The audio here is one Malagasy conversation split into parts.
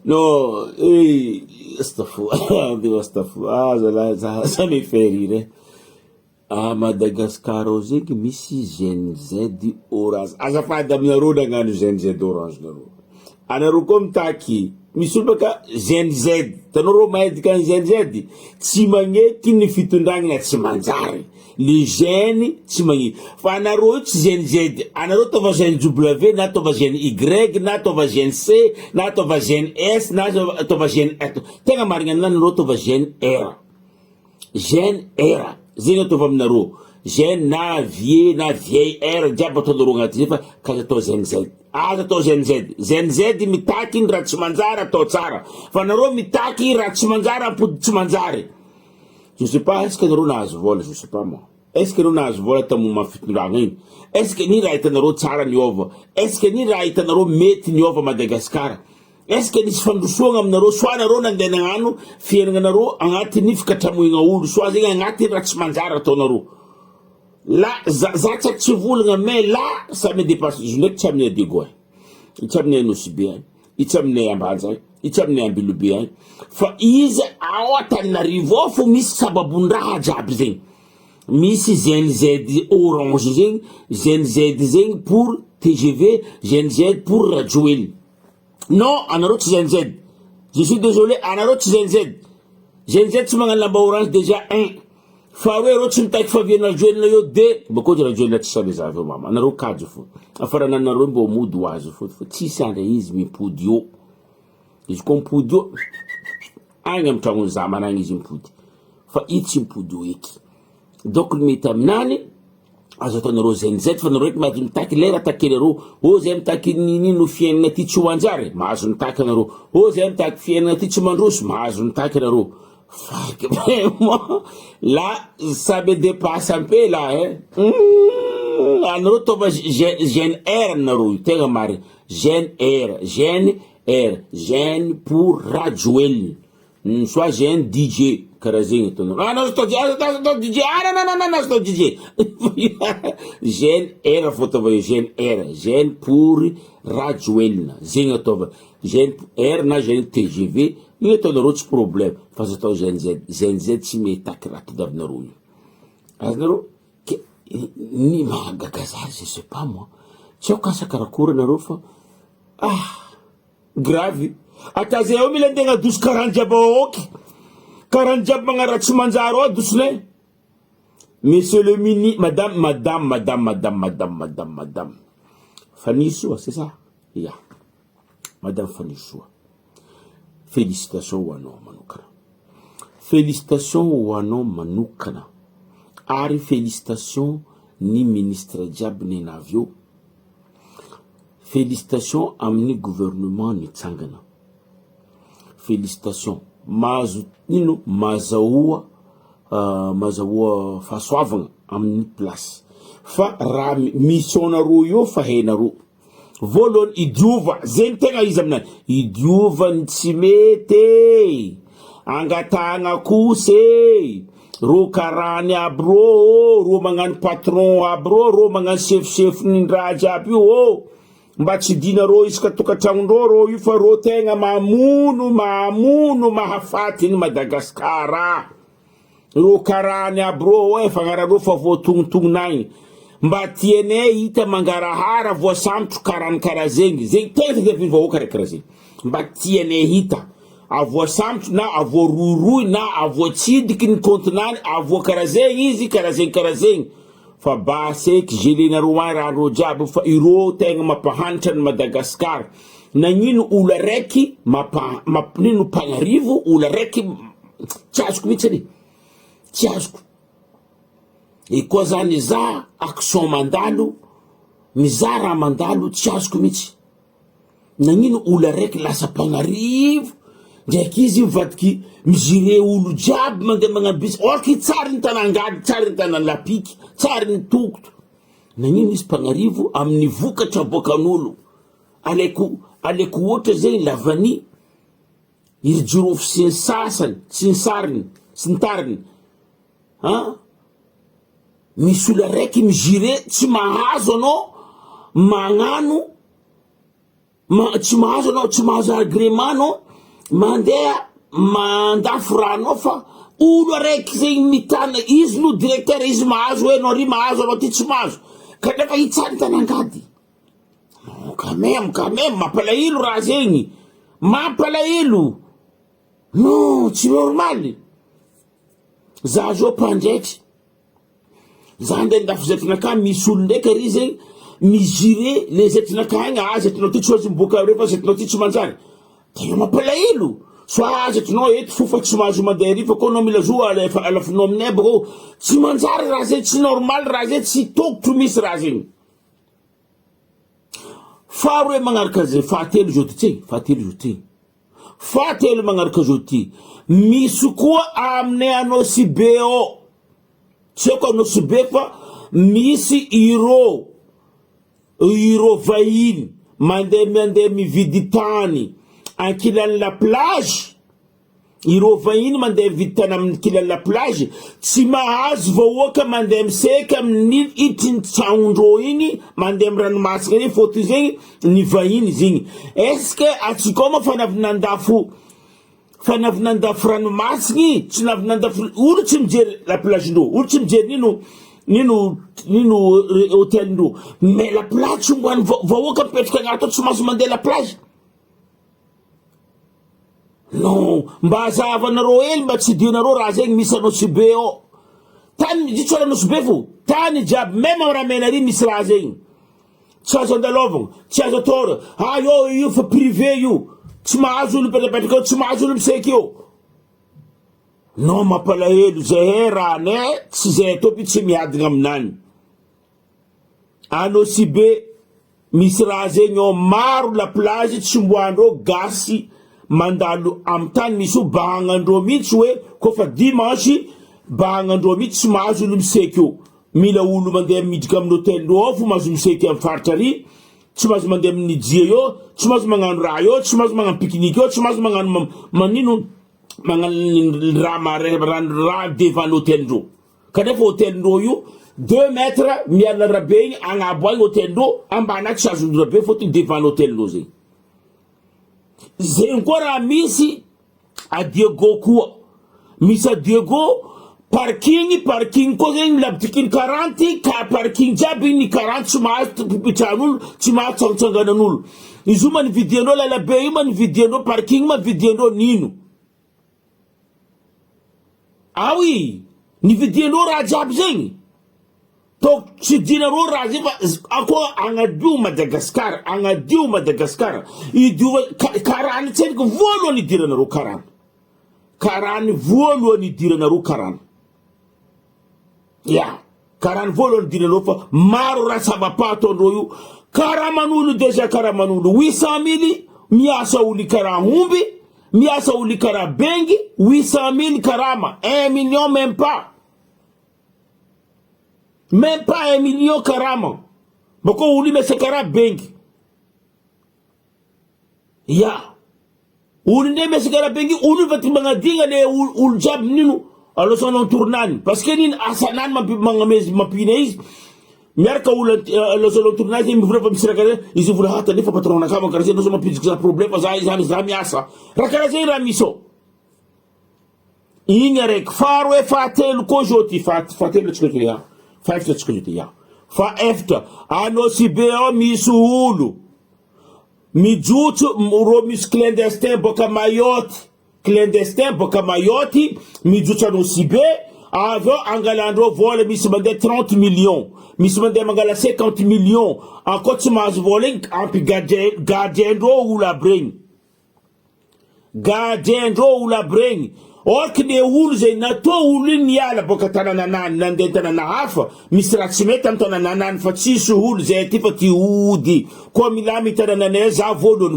Non, ça me fait rire. À Madagascar, que Missy Gen Z Orange. Azafada aminareo nagnano Gen Z Orange nareo. Anareo koa mitaky misy olo baka Gen Z. Tanareo mahedy kan Gen Z. Tsy magneky ny fitondragna tsy manjary. Les gènes tsy magneky. Fa anareo tsy Gen Z. Anareo tova Gen W, na tova Gen Y, na tova Gen C, na tova Gen S, na tova Gen R. Tegna marigna anareo tova Gen R. Gen R. Zegny atao aminareo Gen na vieille R diabo ataonareo agnaty fa kaza atao Gen Z. Aza atao Gen Z. Gen Z mitaky raha tsy manjary atao tsara. Fa nareo mitaky raha tsy manjary ampody tsy manjary. Je sais pas, est-ce que nareo nahazo vola? Je sais pas moi. Est-ce que nareo nahazo vola tamin'ny mafitondragna igny? Est-ce que ni raha hitanareo tsara niova? Est-ce que ni raha hitanareo mety niova Madagascar? Est-ce que nisy fandrosoagna aminareo soit nareo nandeha nagnano fiaignanareo agnatin'ny fikatramoigna olo soit zegny agnatin'ny raha tsy manjary ataonareo. Là za tsaky tsy volagna mais là ça me dépasse. Je ndraiky tsy aminay Adego ay, tsy aminay Nosy ay, tsy aminay Ambanja ay, tsy aminay Ambilobe ay. Fa izy ao Antananarivo ao fo misy sababon-draha jiaby zegny. Misy Gen Z Orange zegny, Gen Z zegny pour TGV, Gen Z pour Radioel. Non, anareo tsy Gen Z. Je suis désolé, anareo tsy Gen Z. Gen Z tsy magnano lamba orange déjà 1. Faharoa anareo tsy mitaky faviana Radioel io 2. Bako Radioel tsy salezavy mama. Anareo kajo fo. Afarana anareo mbo mody ho azo fo. Tsisy andra izy mipody io. Izy koa mipody io agny amin'ny tragnony zamanagny izy mipody. Fa io tsy mipody io eky. Donc mety aminany azo ataonareo Gen Z fa nareo eky mahazo mitaky lera takelareo. O zay mitaky nino fiaignana ty tsy hoanjary, mahazo mitaky anareo. O zay mitaky fiaignana ty tsy mandroso, mahazo mitaky anareo. Là, ça me dépasse un peu là, hein. Anareo tova Gen R nareo, tegna marigny. Gen R, Gen pour Radioel. Soit Gen DJ. Karazegny ataonareo. Ah non, c'est DJ. Ah non, c'est DJ. Gen R fotova Gen R. Gen pour Radioel. Zegny atova. Gen R na Gen TGV. Io ataonareo tsy problème. Fa azo atao Gen Z. Gen Z tsy mitaky raha todiavinareo io. Azonareo ny mahagaga za, je sais pas moi. Tsy ao kasa karakory nareo fa grave. Ata zay ao mila antegna adoso karany jiaby aoky. Karany jiaby magnara tsy manjary ao adosonay. Monsieur le ministre, madame. Fanisoa, c'est ça? Yeah. Madame Fanisoa. Félicitations ho anao manokana. Félicitations ho anao manokana. Ary félicitations ni ministre jiaby nenavyo. Félicitations amin'ny gouvernement nitsangana. Félicitations. Mahazo nino mazahoa fahasoavagna amin'ny place. Fa raha missionnareo io fa hainareo. Voalohany idiova, zegny tegna izy aminany. Idiova ny tsy mety. Angatagna kose. Ro karany aby ro magnano patron aby ro magnano chef ny raha jiaby io mba tsy dinareo isaka tokantragnondreo io fa ro tegna mamono mahafaty ny Madagasikara. Ro karany aby ro fagnarareo fa voatognotognonaigny. Mba tianay hita mangarahara voasambatro karany karazegny. Zegny tegna tadiavin'ny vahoaka raiky karazegny. Mba tianay hita avoasambatro na avoaroroy na avoatsidiky ny kontinany avoakarazegny izy karazegny. Fa baseky gelenareo any rahandreo jiaby fa ireo tegna mampahanitra ny Madagasikara. Nagnino olo araiky nino mpagnarivo olo araiky tsy azoko mihitsy ani. Tsy azoko. E koa zany za action mandalo, miza raha mandalo tsy azoko mihitsy. Nagnino olo araiky lasa mpagnarivo ndraiky izy mivadiky mizire olo jiaby mandeha magnano bisy. Orky tsary ny tanangady, tsary ny tanalapiky, tsary ny tokoto. Nagnino izy mpagnarivo amin'ny vokatra aboakan'olo. Aleko ohatra zegny lavany iry jirofo sy ny sasany, sy ny sariny, sy ny tariny. Misy olo araiky mizire tsy mahazo anao magnano tsy mahazo anao, tsy mahazo agrément anao mandeha mandafo ranao fa olo araiky zegny mitana izy no directeur izy mahazo hoe anao ry mahazo anao ty tsy mahazo kanefa itsany tany angady. Quand même mampalahelo raha zegny, mampalahelo. Non, tsy normal. Za zao mpandraitry, za andeha ndafo zetrinaka misy olo ndraiky ry zegny misuré le zetrinaka igny zetrinao ty tsy azo miboaka refa zetrinao ty tsy manjary. Tegna mampalahelo. Soit zetrinao eto fofa tsy mahazo mandeha ry fa koa anao mila zo alafinao aminay bako tsy manjary raha zegny, tsy normal raha zegny, tsy tokotro misy raha zegny. Faharoe magnaraka zay, fahatelo zao ty, fahatelo magnaraka zao ty, misy koa aminay Anosibe ao, tsy haiko Anosibe fa misy iro vahiny mandeha mividy tany ankilan'ny la plage. Iro vahiny mandeha mividy tany ankilan'ny la plage, tsy mahazo vahoaka mandeha miseka amin'ny itiny tragnondreo igny mandeha amin'ny ranomasina igny fôtony zegny ny vahiny zegny. Est-ce que atsika ma fanavinandafo ranomasiny tsy navinandafo olo tsy mijery la plage ndreo, olo tsy mijery nino hôtel ndreo, mais la plage tsy mboany vahoaka mipetraka agnato tsy mahazo mandeha la plage. Non, mba azavanareo hely mba tsy dinareo raha zegny misy Anosibe ao. Tany tsy ola Anosibe fo, tany jiaby même Ramenary misy raha zegny. Tsy azo andalovagna, tsy azo atao. Io fa privé io. Tsy mahazo olo petrapetraka eo, tsy mahazo olo miseky eo. Non, mampalahelo zay raha ne, tsy zay atao tsy miadina aminany. Anosibe misy raha zegny ao, maro la plage tsy mboandreo gasy mandalo am tany misy bahagnandreo mihitsy hoe kofa dimanche bahagnandreo mihitsy tsy mahazo olo miseky eo. Mila olo mandeha midika amin'ny hôtel ndreo ao fo mahazo miseky amin'ny faritra ary, tsy mahazo mandeha amin'ny dia eo, tsy mahazo magnano raha eo, tsy mahazo magnano pique-nique eo, tsy mahazo magnano manino magnano raha devant l'hôtel ndreo. Kanefa hôtel ndreo io 2 mètres miala rabe igny agnabo agny hôtel ndreo, ambana tsy azo rabe fôtony devant l'hôtel ndreo zegny. Zegny koa raha misy a Diego koa, misy a Diego parking koa zegny labdikiny 40 ka parking jiaby ny 40 tsy mahazo pipitran'olo, tsy mahazo tsangantsanganan'olo. Izy io manividianao lalabe io manividianao parking manividianao nino. Ah oui, nividianao raha jiaby zegny. Donc tsy dinareo raha zegny fa akoa agnadio Madagasikara, idiova karany tseniko voalohany idiranareo karany voalohany idiranareo karany. Ya, karany voalohany idiranareo fa maro raha savapahatondreo io. Karaman'olo deja karaman'olo 800 000 miasa olo karaha omby, miasa olo karaha bengy 800 000 karama, 1 million même pas 1 million karama. Bako uli mesekara bengi. Ya. Uli ne mesekara bengi uli vati mangadinga ne ul jab ninu alo sono turnani. Parce que nin asanan mangamezi mapineiz. Merka ula alo sono turnani mi vura misira kare izi vura hata ne fa patrona kama kare no sono pizza problema za zami asa. Rakara ze ramiso. Ingarek faro e fatel ko joti fatel tsikoya. 5 tsikoya ya. Fa efter Anosibe ao misy olo mijutsu ro misy clandestin boka Mayotte mijutsu Anosibe avyo angalandro vola misy mande 30 millions misy mande mangala 50 millions anko tsy mahazo vola ampi gardien-dro ula bregny orky ne olo zay nato olo niala boka tanananany nandeha tanana hafa misy raha tsy mety amin'ny tanananany fa tsisy olo zay ty fa ty ody koa milamy tanananay za voalohany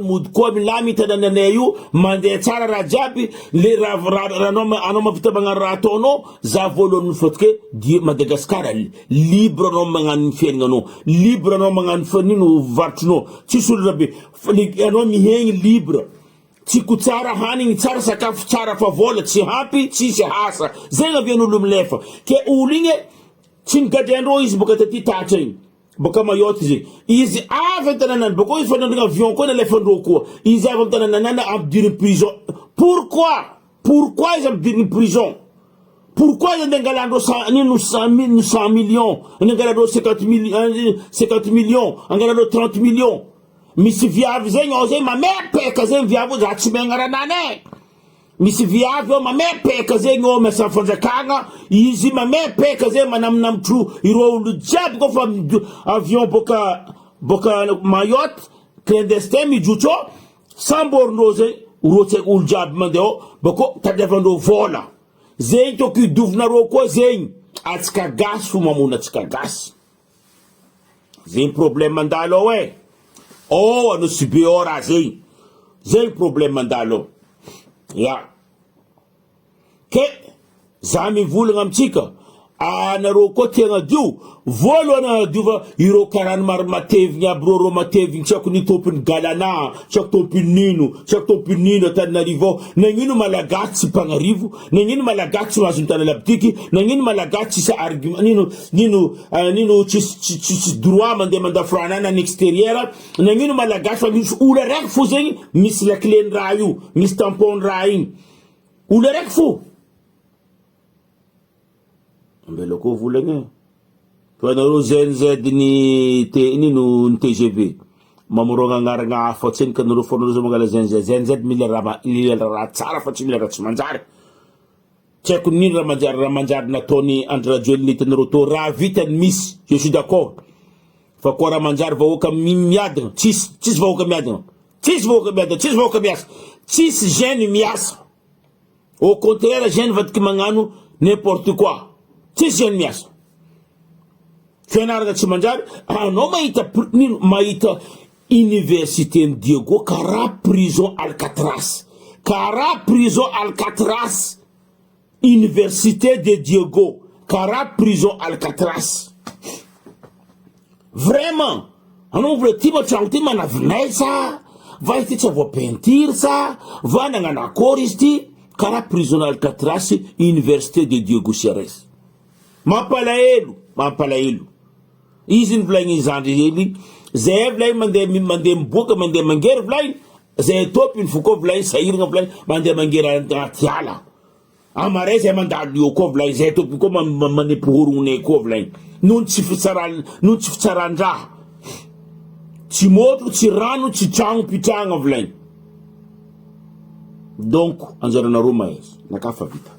mody koa milamy tanananay io mandeha tsara raha jiaby le anao mavita magnano raha ataonao za voalohany fotike di Madagasikara libre anao magnano fiaignanao libre anao magnano fanino varotrinao tsisy olo rabe anao mihegny libre Tsiko tsara hanigny tsara sakafo tsara fa vola tsy hampy tsisy hasa zay avian'olo milefa ke olo igny tsy ngadiandreo izy boka taty tatra igny boka Mayotte zay izy avy tananany boko izy fanandrina avion koa nalefandreo koa izy avy tananana ampidiriny prison pourquoi izy ampidiriny prison pourquoi izy angalandreo 100 millions angalandreo 50 millions angalandreo 30 millions misy viavy zegny ao zay mamepeka zegny viavy za tsy megnaranane misy viavy ao mamepeka zegny ao miasa fanjakagna izy mamepeka zegny manaminamotro ireo olo jiaby koa fa avion boka Mayotte clandestin mijotso samborindreo zegny uro tsy olo jiaby mandeha ao bako tadiavandreo vola zegny toko idovinareo koa zegny atsika gasy fo mamona atsika gasy zegny problème mandalo ao ano subeo raha zegny problème mandalo ya ke za mivolagna amitsika anareo koa tegna dio voalohany diova ireo karany maro matevigny aby ro matevigny tsy ako ny tompony galana tsy ako tompony nino Antananarivo ao nagnino malagasy tsy mpagnarivo nagnino malagasy tsy mahazo mitana labitiky nagnino malagasy tsy argument nino tsy droit mandeha mandafranana en extérieur nagnino malagasy fa misy olo raiky fo zegny misy la clé raha io misy tampon raha igny olo raiky fo mbela koa volagna fa nareo ZNZ ny TGV mamorogna agnaragna hafa tseny ka nareo fo nareo mangala ZNZ mila raha tsara fa tsy mila raha tsy manjary tsy haiko nino raha manjary nataony André Rajoelina hitanareo to raha vitany misy je suis d'accord fa koa raha manjary vahoaka miadagna tsisy vahoaka miasa tsisy gêne miasa au contraire gêne vatiky magnano n'importe quoi tsisy gêne miasa fianaragna tsy manjary anao mahita université ny Diego karaha prison Alcatraz université de Diego karaha prison Alcatraz vraiment anao vola ty matragno ty manavinay sa va izy ty tsy avo peinture sa va nagnano akory izy ty karaha prison Alcatraz université de Diego Ceres mampalahelo izy ny volagny zandry hely zay volagny mandeha miboaka mandeha mangery volagny zay topiny fo koa volagny sahiragna volagny mandeha mangery anaty ala amaray zay mandalo io koa volagny zay topiny koa manepihorognay koa volagny noho tsy fitsaran-draha tsy motro tsy rano tsy tragno pitragna volagny donc anjaranareo mahezy nakafa vita